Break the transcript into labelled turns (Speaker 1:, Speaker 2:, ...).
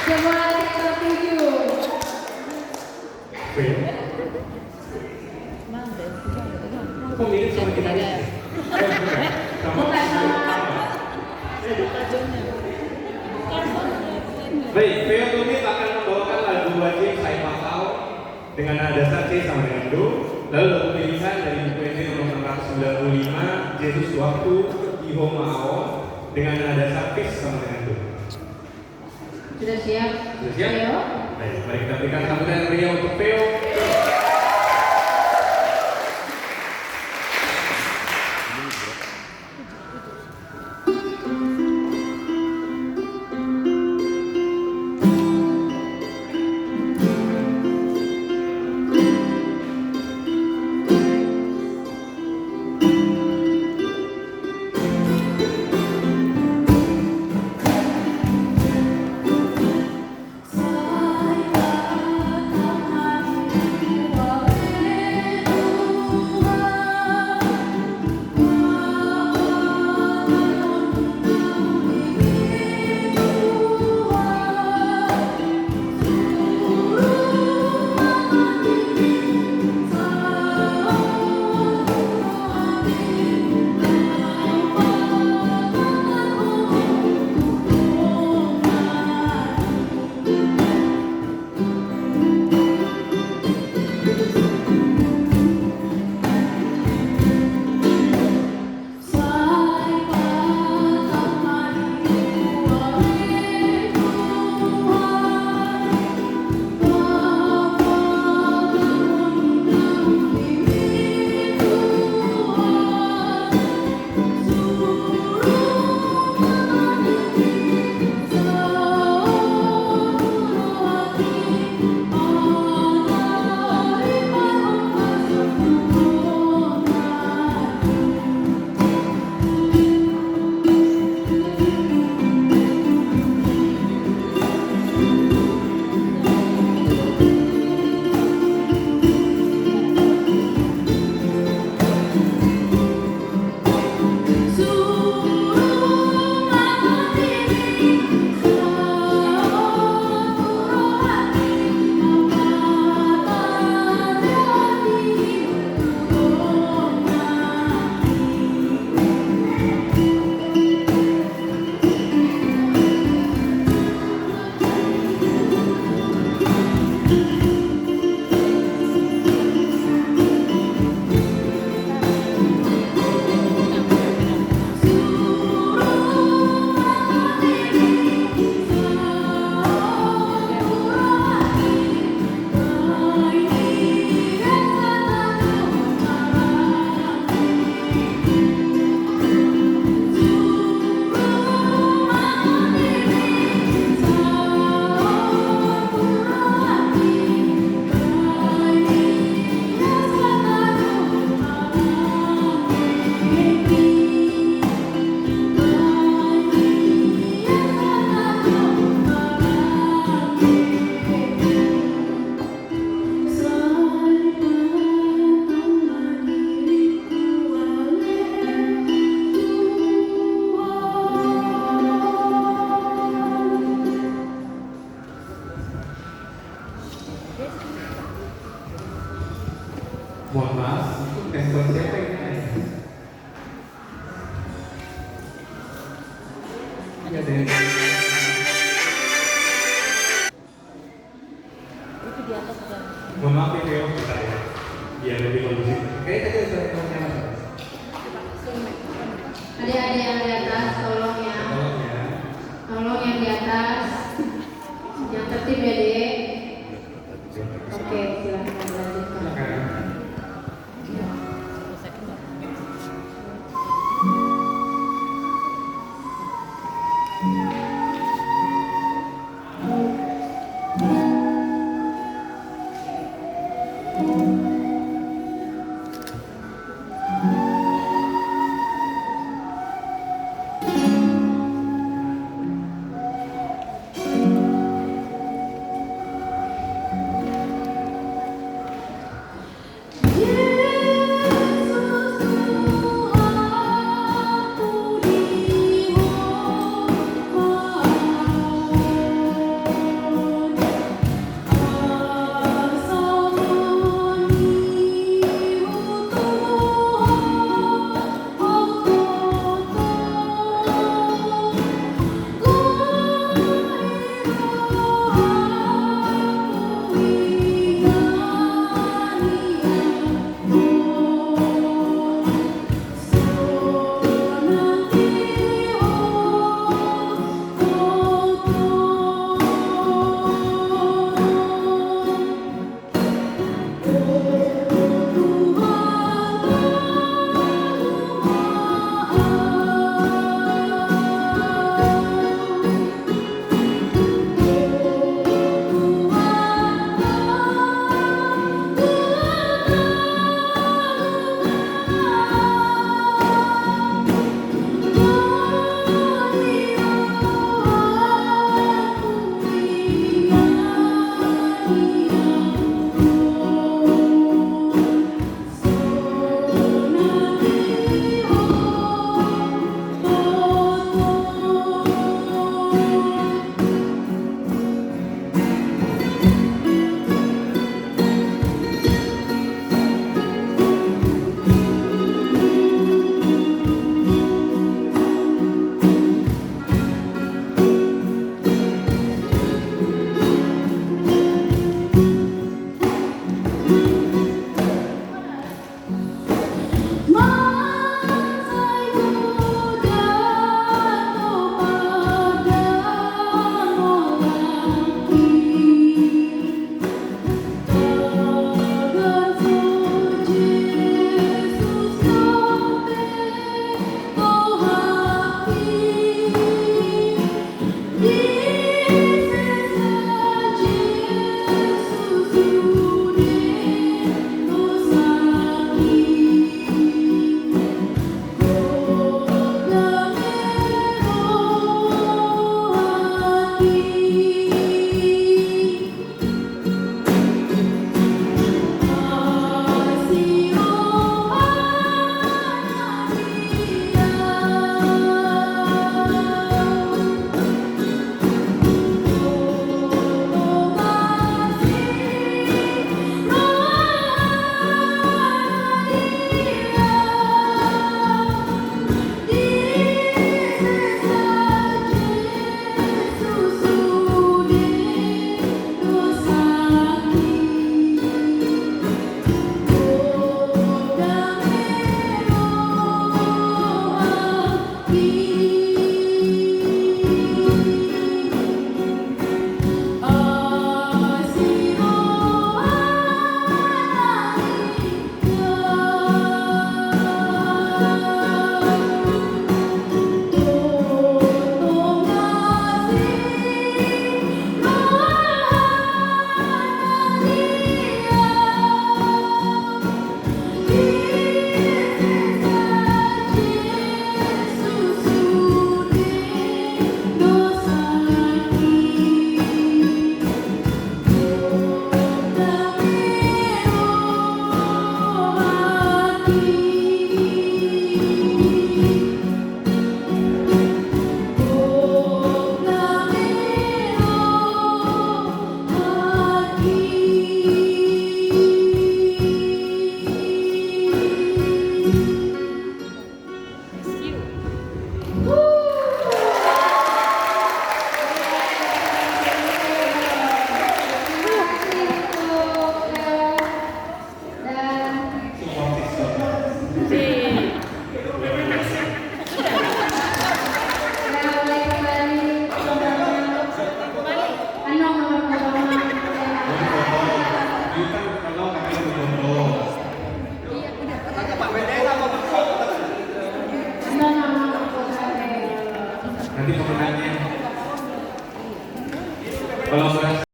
Speaker 1: Semua tertuju.
Speaker 2: Kok mirip sama kita ya?
Speaker 1: Bukan sama.
Speaker 2: Baik, Veo Tumit akan membawakan lagu wajib Saya Pasal dengan nada C sama dengan Do. Lalu lagu pilihan dari buku ini nomor 695 Yesus Waktu Iho Mao dengan nada Sapis sama dengan Do.
Speaker 1: Sudah siap?
Speaker 2: Sudah siap?
Speaker 1: Veo?
Speaker 2: Baik, mari kita berikan sambutan meriah untuk Veo. Mohon maaf, itu handphone siapa ini? Iya, ada yang
Speaker 1: Itu di atas ada.
Speaker 2: mohon maaf ya Veo, kita ya biar lebih kondusif. Kayaknya tadi ada handphonenya Mas.
Speaker 1: Adik-adik yang di atas, tolong ya.
Speaker 2: Tolong ya.
Speaker 1: Tolong yang di atas. Yang tertib ya, Dek. Oke, silahkan lanjutkan.
Speaker 2: Silakan. nanti pemenangnya kolaborasi